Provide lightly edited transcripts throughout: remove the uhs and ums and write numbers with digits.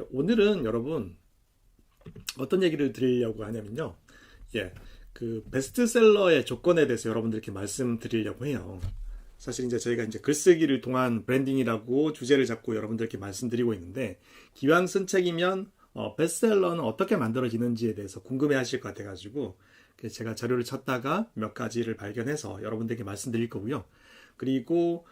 오늘은 여러분 어떤 얘기를 드리려고 하냐면요. 그 베스트셀러의 조건에 대해서 여러분들께 말씀드리려고 해요. 사실 이제 저희가 이제 글쓰기를 통한 브랜딩이라고 주제를 잡고 여러분들께 말씀드리고 있는데, 기왕 쓴 책이면 베스트셀러는 어떻게 만들어지는지에 대해서 궁금해 하실 것 같아가지고 그래서 제가 자료를 찾다가 몇 가지를 발견해서 여러분들께 말씀드릴 거고요. 그리고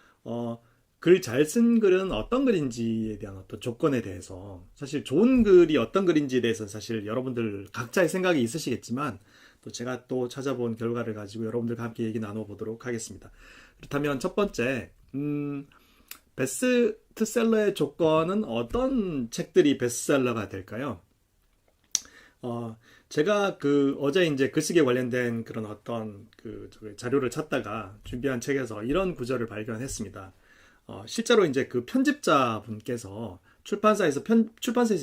글 잘 쓴 글은 어떤 글인지에 대한 어떤 조건에 대해서, 사실 좋은 글이 어떤 글인지에 대해서는 사실 여러분들 각자의 생각이 있으시겠지만 또 제가 또 찾아본 결과를 가지고 여러분들과 함께 얘기 나눠보도록 하겠습니다. 그렇다면 첫 번째, 베스트셀러의 조건은 어떤 책들이 베스트셀러가 될까요? 제가 어제 이제 글쓰기에 관련된 그런 어떤 자료를 찾다가 준비한 책에서 이런 구절을 발견했습니다. 실제로 이제 그 편집자분께서 출판사에서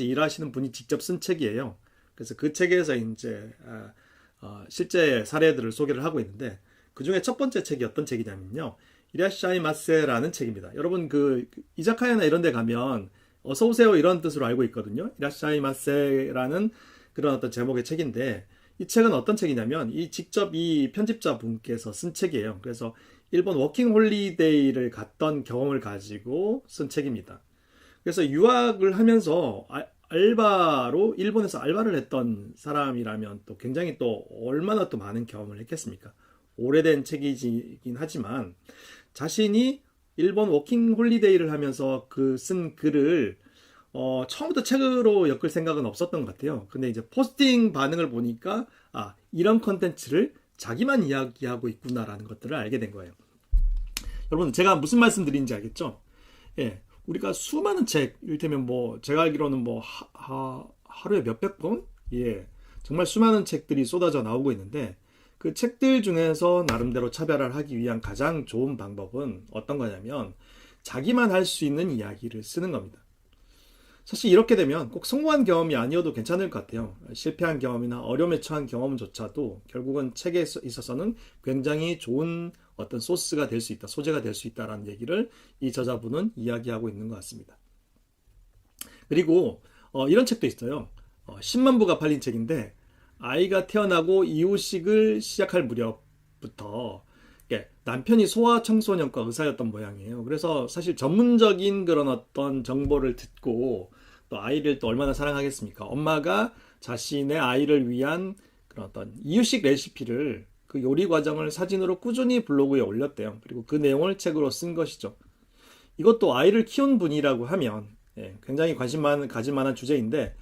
일하시는 분이 직접 쓴 책이에요. 그래서 그 책에서 이제 실제 사례들을 소개를 하고 있는데, 그 중에 첫 번째 책이 어떤 책이냐면요, 이라샤이마세라는 책입니다. 여러분 이자카야나 이런 데 가면 어서 오세요 이런 뜻으로 알고 있거든요. 이라샤이마세라는 그런 어떤 제목의 책인데, 이 책은 어떤 책이냐면 직접 이 편집자 분께서 쓴 책이에요. 그래서 일본 워킹 홀리데이를 갔던 경험을 가지고 쓴 책입니다. 그래서 유학을 하면서 알바로 일본에서 알바를 했던 사람이라면 또 굉장히 또 얼마나 또 많은 경험을 했겠습니까? 오래된 책이긴 하지만 자신이 일본 워킹 홀리데이를 하면서 쓴 글을 처음부터 책으로 엮을 생각은 없었던 것 같아요. 근데 이제 포스팅 반응을 보니까 이런 컨텐츠를 자기만 이야기하고 있구나라는 것들을 알게 된 거예요. 여러분, 제가 무슨 말씀 드리는지 알겠죠? 우리가 수많은 책, 이를테면 제가 알기로는 하루에 몇백 권? 정말 수많은 책들이 쏟아져 나오고 있는데, 그 책들 중에서 나름대로 차별화를 하기 위한 가장 좋은 방법은 어떤 거냐면 자기만 할 수 있는 이야기를 쓰는 겁니다. 사실 이렇게 되면 꼭 성공한 경험이 아니어도 괜찮을 것 같아요. 실패한 경험이나 어려움에 처한 경험조차도 결국은 책에 있어서는 굉장히 좋은 어떤 소스가 될 수 있다, 소재가 될 수 있다라는 얘기를 이 저자분은 이야기하고 있는 것 같습니다. 그리고 이런 책도 있어요. 10만 부가 팔린 책인데, 아이가 태어나고 이유식을 시작할 무렵부터 남편이 소아청소년과 의사였던 모양이에요. 그래서 사실 전문적인 그런 어떤 정보를 듣고, 또 아이를 또 얼마나 사랑하겠습니까? 엄마가 자신의 아이를 위한 그런 어떤 이유식 레시피를, 그 요리 과정을 사진으로 꾸준히 블로그에 올렸대요. 그리고 그 내용을 책으로 쓴 것이죠. 이것도 아이를 키운 분이라고 하면 굉장히 관심 가질 만한 주제인데,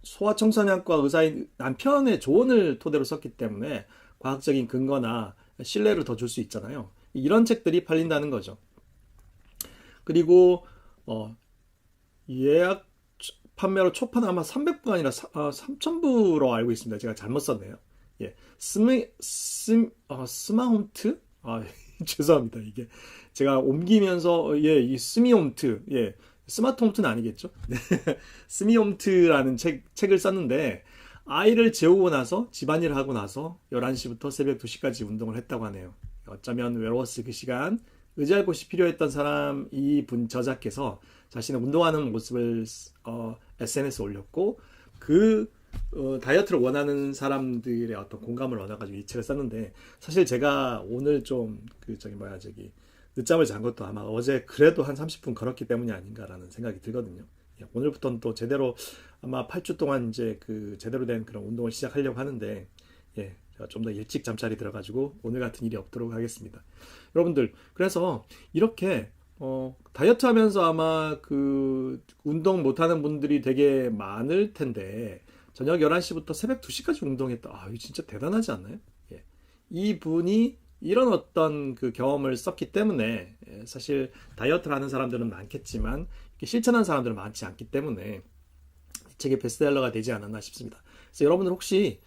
소아청소년과 의사인 남편의 조언을 토대로 썼기 때문에 과학적인 근거나 신뢰를 더 줄 수 있잖아요. 이런 책들이 팔린다는 거죠. 그리고 예약 판매로 초판 아마 300부가 아니라 3000부로 알고 있습니다. 제가 잘못 썼네요. 스마홈트? 죄송합니다. 이게 제가 옮기면서 이 스미홈트, 스마트 홈트는 아니겠죠? 스미홈트라는 책을 썼는데, 아이를 재우고 나서 집안일을 하고 나서 11시부터 새벽 2시까지 운동을 했다고 하네요. 어쩌면 외로웠을 그 시간, 의지할 곳이 필요했던 사람, 이 분 저자께서 자신의 운동하는 모습을 SNS에 올렸고, 다이어트를 원하는 사람들의 어떤 공감을 얻어가지고 이 책을 썼는데, 사실 제가 오늘 좀 늦잠을 잔 것도 아마 어제 그래도 한 30분 걸었기 때문이 아닌가라는 생각이 들거든요. 오늘부터는 또 제대로 아마 8주 동안 이제 제대로 된 그런 운동을 시작하려고 하는데, 제가 좀 더 일찍 잠자리 들어가지고 오늘 같은 일이 없도록 하겠습니다. 여러분들, 그래서 이렇게 다이어트 하면서 아마 운동 못하는 분들이 되게 많을 텐데, 저녁 11시부터 새벽 2시까지 운동했다. 이거 진짜 대단하지 않나요? 이 분이 이런 어떤 경험을 썼기 때문에, 사실 다이어트를 하는 사람들은 많겠지만 실천하는 사람들은 많지 않기 때문에 이 책이 베스트셀러가 되지 않았나 싶습니다. 그래서 여러분들 혹시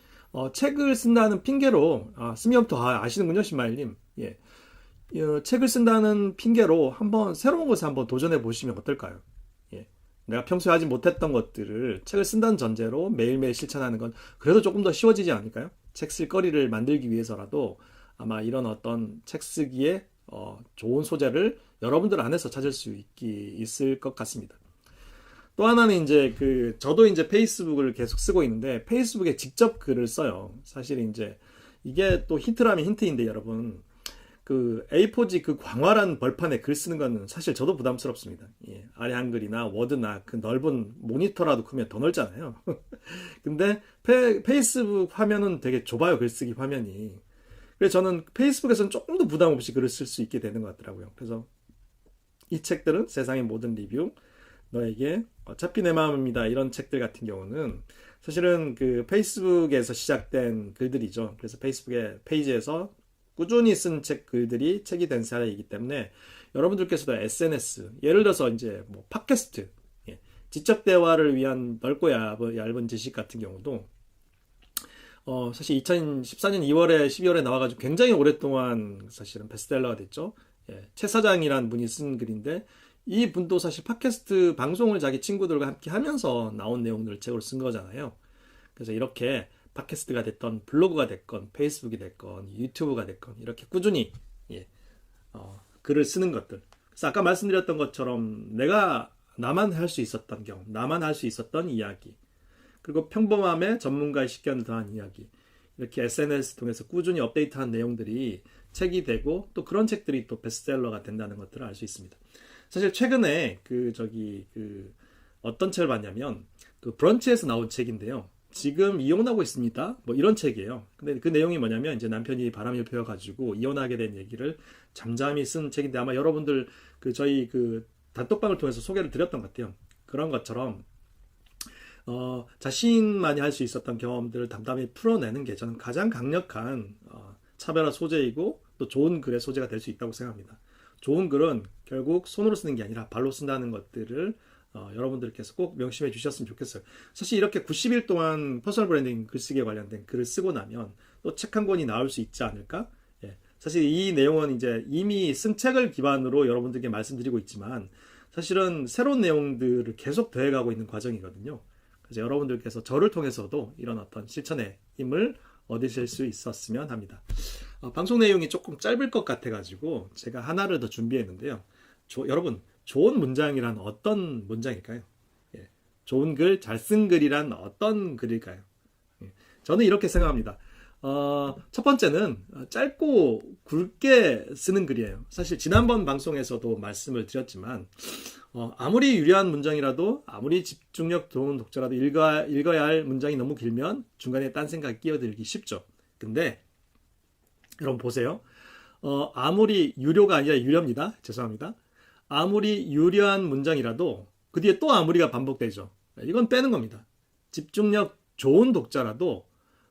책을 쓴다는 핑계로, 스미엄토 아시는군요, 신마일님. 책을 쓴다는 핑계로 한번 새로운 것에 한번 도전해 보시면 어떨까요? 내가 평소에 하지 못했던 것들을 책을 쓴다는 전제로 매일매일 실천하는 건 그래도 조금 더 쉬워지지 않을까요? 책 쓸 거리를 만들기 위해서라도 아마 이런 어떤 책 쓰기에 좋은 소재를 여러분들 안에서 찾을 수 있을 것 같습니다. 또 하나는 이제 저도 이제 페이스북을 계속 쓰고 있는데 페이스북에 직접 글을 써요. 사실 이제 이게 또 힌트라면 힌트인데 여러분 A4지 광활한 벌판에 글 쓰는 거는 사실 저도 부담스럽습니다. 예, 아래 한글이나 워드나 넓은 모니터라도 크면 더 넓잖아요. 근데 페이스북 화면은 되게 좁아요. 글쓰기 화면이. 그래서 저는 페이스북에서는 조금 더 부담 없이 글을 쓸 수 있게 되는 것 같더라고요. 그래서 이 책들은 세상의 모든 리뷰, 너에게 어차피 내 마음입니다. 이런 책들 같은 경우는 사실은 페이스북에서 시작된 글들이죠. 그래서 페이스북의 페이지에서 꾸준히 쓴 글들이 책이 된 사례이기 때문에 여러분들께서도 SNS, 예를 들어서 이제 팟캐스트, 예, 지적 대화를 위한 넓고 얇은 지식 같은 경우도 사실 2014년 2월에 12월에 나와가지고 굉장히 오랫동안 사실은 베스트셀러가 됐죠. 예, 최 사장이라는 분이 쓴 글인데 이 분도 사실 팟캐스트 방송을 자기 친구들과 함께 하면서 나온 내용들을 책으로 쓴 거잖아요. 그래서 이렇게 팟캐스트가 됐건 블로그가 됐건 페이스북이 됐건 유튜브가 됐건 이렇게 꾸준히 글을 쓰는 것들. 그래서 아까 말씀드렸던 것처럼 나만 할 수 있었던 경험, 나만 할 수 있었던 이야기, 그리고 평범함에 전문가의 식견을 더한 이야기, 이렇게 SNS 통해서 꾸준히 업데이트한 내용들이 책이 되고 또 그런 책들이 또 베스트셀러가 된다는 것들을 알 수 있습니다. 사실 최근에 어떤 책을 봤냐면 브런치에서 나온 책인데요. 지금 이혼하고 있습니다. 이런 책이에요. 근데 그 내용이 뭐냐면 이제 남편이 바람을 피워가지고 이혼하게 된 얘기를 잠잠히 쓴 책인데 아마 여러분들 저희 단톡방을 통해서 소개를 드렸던 것 같아요. 그런 것처럼 자신만이 할 수 있었던 경험들을 담담히 풀어내는 게 저는 가장 강력한 차별화 소재이고 또 좋은 글의 소재가 될 수 있다고 생각합니다. 좋은 글은 결국 손으로 쓰는 게 아니라 발로 쓴다는 것들을 여러분들께서 꼭 명심해 주셨으면 좋겠어요. 사실 이렇게 90일 동안 퍼스널 브랜딩 글쓰기에 관련된 글을 쓰고 나면 또 책 한 권이 나올 수 있지 않을까? 예. 사실 이 내용은 이제 이미 쓴 책을 기반으로 여러분들께 말씀드리고 있지만 사실은 새로운 내용들을 계속 더해가고 있는 과정이거든요. 그래서 여러분들께서 저를 통해서도 이런 어떤 실천의 힘을 얻으실 수 있었으면 합니다. 방송 내용이 조금 짧을 것 같아가지고 제가 하나를 더 준비했는데요. 여러분, 좋은 문장이란 어떤 문장일까요? 예. 좋은 글, 잘 쓴 글이란 어떤 글일까요? 예. 저는 이렇게 생각합니다. 첫 번째는 짧고 굵게 쓰는 글이에요. 사실 지난번 방송에서도 말씀을 드렸지만 아무리 유려한 문장이라도 아무리 집중력 좋은 독자라도 읽어야 할 문장이 너무 길면 중간에 딴 생각이 끼어들기 쉽죠. 근데 여러분 보세요. 아무리 유료가 아니라 유료입니다. 죄송합니다. 아무리 유려한 문장이라도 그 뒤에 또 아무리가 반복되죠. 이건 빼는 겁니다. 집중력 좋은 독자라도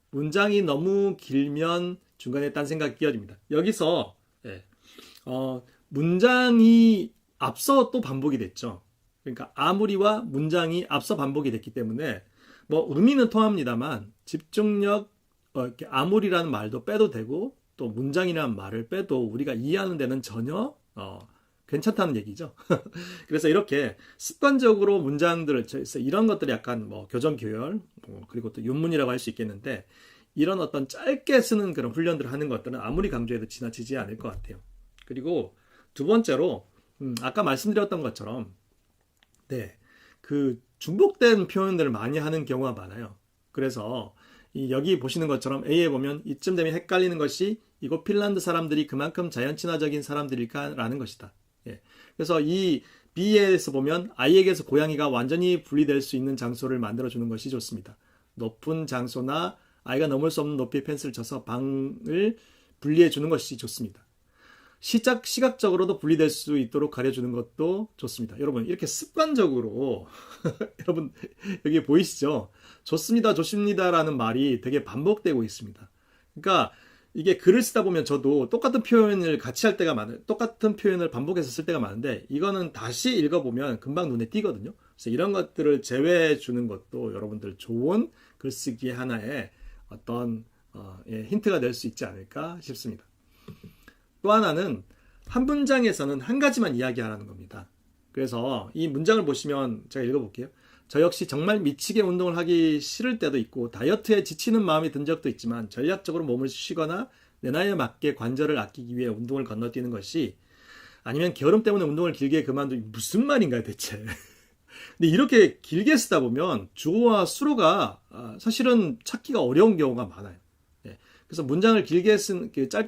문장이 너무 길면 중간에 딴 생각이 끼어집니다. 여기서 문장이 앞서 또 반복이 됐죠. 그러니까 아무리와 문장이 앞서 반복이 됐기 때문에 의미는 통합니다만 집중력 이렇게 아무리라는 말도 빼도 되고 또 문장이라는 말을 빼도 우리가 이해하는 데는 전혀 괜찮다는 얘기죠. 그래서 이렇게 습관적으로 문장들을 이런 것들이 약간 교정 교열 그리고 또 윤문이라고 할 수 있겠는데 이런 어떤 짧게 쓰는 그런 훈련들을 하는 것들은 아무리 강조해도 지나치지 않을 것 같아요. 그리고 두 번째로 아까 말씀드렸던 것처럼 중복된 표현들을 많이 하는 경우가 많아요. 그래서 여기 보시는 것처럼 A에 보면 이쯤 되면 헷갈리는 것이 이곳 핀란드 사람들이 그만큼 자연 친화적인 사람들일까라는 것이다. 예. 그래서 이 B에서 보면 아이에게서 고양이가 완전히 분리될 수 있는 장소를 만들어주는 것이 좋습니다. 높은 장소나 아이가 넘을 수 없는 높이의 펜스를 쳐서 방을 분리해주는 것이 좋습니다. 시각적으로도 분리될 수 있도록 가려주는 것도 좋습니다. 여러분 이렇게 습관적으로 여러분 여기 보이시죠? 좋습니다, 좋습니다라는 말이 되게 반복되고 있습니다. 그러니까 이게 글을 쓰다 보면 저도 똑같은 표현을 같이 할 때가 많아요. 똑같은 표현을 반복해서 쓸 때가 많은데 이거는 다시 읽어보면 금방 눈에 띄거든요. 그래서 이런 것들을 제외해 주는 것도 여러분들 좋은 글쓰기의 하나의 어떤 힌트가 될 수 있지 않을까 싶습니다. 또 하나는 한 문장에서는 한 가지만 이야기하라는 겁니다. 그래서 이 문장을 보시면 제가 읽어볼게요. 저 역시 정말 미치게 운동을 하기 싫을 때도 있고 다이어트에 지치는 마음이 든 적도 있지만 전략적으로 몸을 쉬거나 내 나이에 맞게 관절을 아끼기 위해 운동을 건너뛰는 것이 아니면 게으름 때문에 운동을 길게 그만두기 무슨 말인가요 대체. 근데 이렇게 길게 쓰다 보면 주어와 수로가 사실은 찾기가 어려운 경우가 많아요. 예. 그래서 문장을 짧게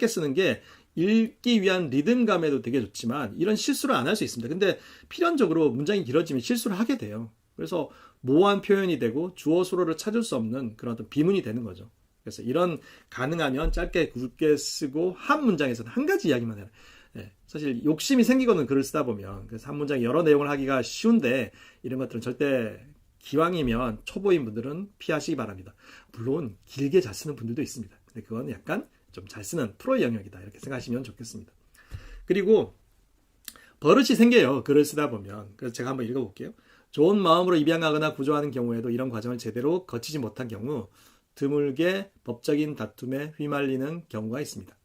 쓰는 게 읽기 위한 리듬감에도 되게 좋지만 이런 실수를 안 할 수 있습니다. 근데 필연적으로 문장이 길어지면 실수를 하게 돼요. 그래서 모호한 표현이 되고 주어 수로를 찾을 수 없는 그런 어떤 비문이 되는 거죠. 그래서 이런 가능하면 짧게 굵게 쓰고 한 문장에서는 한 가지 이야기만 해라. 예, 사실 욕심이 생기거든 글을 쓰다 보면. 그래서 한 문장 여러 내용을 하기가 쉬운데 이런 것들은 절대 기왕이면 초보인 분들은 피하시기 바랍니다. 물론 길게 잘 쓰는 분들도 있습니다. 근데 그건 약간 좀 잘 쓰는 프로의 영역이다 이렇게 생각하시면 좋겠습니다. 그리고 버릇이 생겨요. 글을 쓰다 보면. 그래서 제가 한번 읽어볼게요. 좋은 마음으로 입양하거나 구조하는 경우에도 이런 과정을 제대로 거치지 못한 경우 드물게 법적인 다툼에 휘말리는 경우가 있습니다.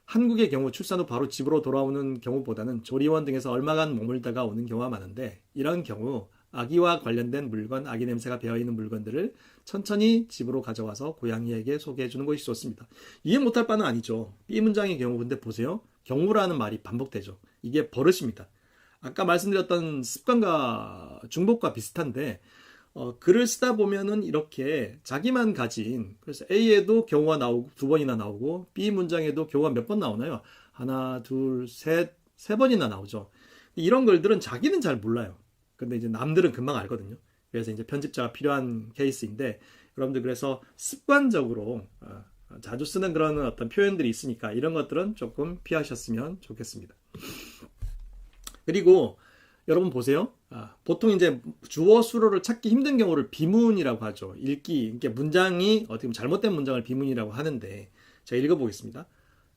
한국의 경우 출산 후 바로 집으로 돌아오는 경우보다는 조리원 등에서 얼마간 머물다가 오는 경우가 많은데 이런 경우 아기와 관련된 물건, 아기 냄새가 배어있는 물건들을 천천히 집으로 가져와서 고양이에게 소개해주는 것이 좋습니다. 이해 못할 바는 아니죠. B 문장의 경우 근데 보세요. 경우라는 말이 반복되죠. 이게 버릇입니다. 아까 말씀드렸던 습관과 중복과 비슷한데 글을 쓰다 보면은 이렇게 자기만 가진 그래서 A에도 경우가 나오고 두 번이나 나오고 B 문장에도 경우가 몇 번 나오나요? 하나, 둘, 셋, 세 번이나 나오죠. 이런 글들은 자기는 잘 몰라요. 근데 이제 남들은 금방 알거든요. 그래서 이제 편집자가 필요한 케이스인데 여러분들 그래서 습관적으로 자주 쓰는 그런 어떤 표현들이 있으니까 이런 것들은 조금 피하셨으면 좋겠습니다. 그리고 여러분 보세요. 보통 이제 주어 수로를 찾기 힘든 경우를 비문이라고 하죠. 이게 문장이 어떻게 보면 잘못된 문장을 비문이라고 하는데 제가 읽어보겠습니다.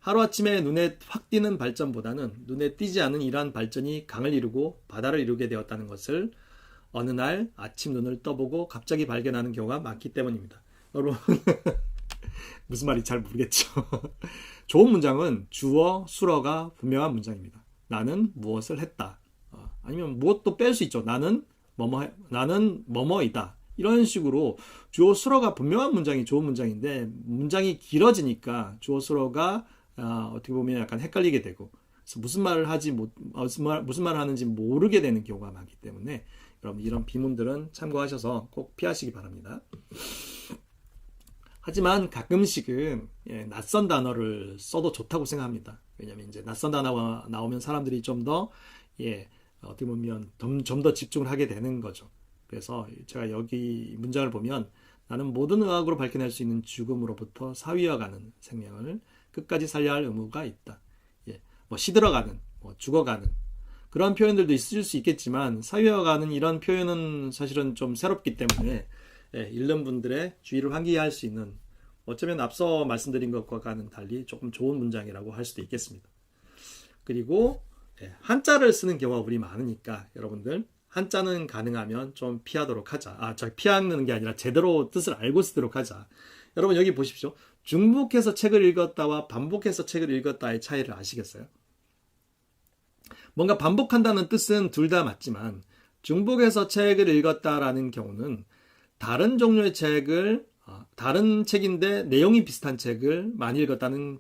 하루아침에 눈에 확 띄는 발전보다는 눈에 띄지 않은 이러한 발전이 강을 이루고 바다를 이루게 되었다는 것을 어느 날 아침 눈을 떠보고 갑자기 발견하는 경우가 많기 때문입니다. 여러분 무슨 말인지 잘 모르겠죠. 좋은 문장은 주어, 수어가 분명한 문장입니다. 나는 무엇을 했다. 아니면 무엇도 뺄 수 있죠. 나는 뭐뭐이다. 이런 식으로 주어 수어가 분명한 문장이 좋은 문장인데 문장이 길어지니까 주어 수어가 어떻게 보면 약간 헷갈리게 되고 그래서 무슨 말을 하는지 모르게 되는 경우가 많기 때문에 여러분 이런 비문들은 참고하셔서 꼭 피하시기 바랍니다. 하지만 가끔씩은 낯선 단어를 써도 좋다고 생각합니다. 왜냐하면 이제 낯선 단어가 나오면 사람들이 좀 더 어떻게 보면 좀 더 집중을 하게 되는 거죠. 그래서 제가 여기 문장을 보면 나는 모든 의학으로 밝혀낼 수 있는 죽음으로부터 사위어가는 생명을 끝까지 살려야 할 의무가 있다. 뭐 시들어가는, 뭐 죽어가는 그런 표현들도 있을 수 있겠지만 사위어가는 이런 표현은 사실은 좀 새롭기 때문에 읽는 분들의 주의를 환기할 수 있는 어쩌면 앞서 말씀드린 것과는 달리 조금 좋은 문장이라고 할 수도 있겠습니다. 그리고 한자를 쓰는 경우가 우리 많으니까 여러분들 한자는 가능하면 좀 피하도록 하자. 피하는 게 아니라 제대로 뜻을 알고 쓰도록 하자. 여러분 여기 보십시오. 중복해서 책을 읽었다와 반복해서 책을 읽었다의 차이를 아시겠어요? 뭔가 반복한다는 뜻은 둘 다 맞지만 중복해서 책을 읽었다라는 경우는 다른 종류의 책을 다른 책인데 내용이 비슷한 책을 많이 읽었다는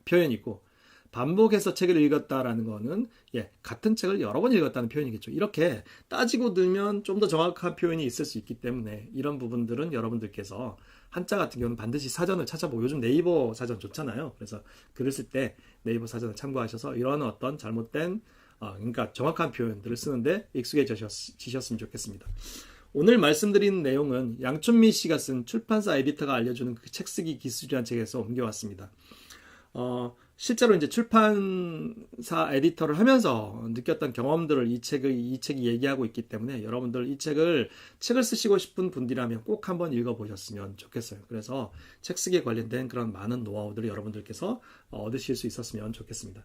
표현이고 반복해서 책을 읽었다라는 거는 같은 책을 여러 번 읽었다는 표현이겠죠. 이렇게 따지고 들면 좀 더 정확한 표현이 있을 수 있기 때문에 이런 부분들은 여러분들께서 한자 같은 경우는 반드시 사전을 찾아보고 요즘 네이버 사전 좋잖아요. 그래서 글을 쓸 때 네이버 사전을 참고하셔서 이런 어떤 잘못된 그러니까 정확한 표현들을 쓰는데 익숙해지셨으면 좋겠습니다. 오늘 말씀드린 내용은 양춘미 씨가 쓴 출판사 에디터가 알려주는 그 책쓰기 기술이라는 책에서 옮겨왔습니다. 실제로 이제 출판사 에디터를 하면서 느꼈던 경험들을 이 책이 얘기하고 있기 때문에 여러분들 이 책을 쓰시고 싶은 분들이라면 꼭 한번 읽어보셨으면 좋겠어요. 그래서 책 쓰기에 관련된 그런 많은 노하우들을 여러분들께서 얻으실 수 있었으면 좋겠습니다.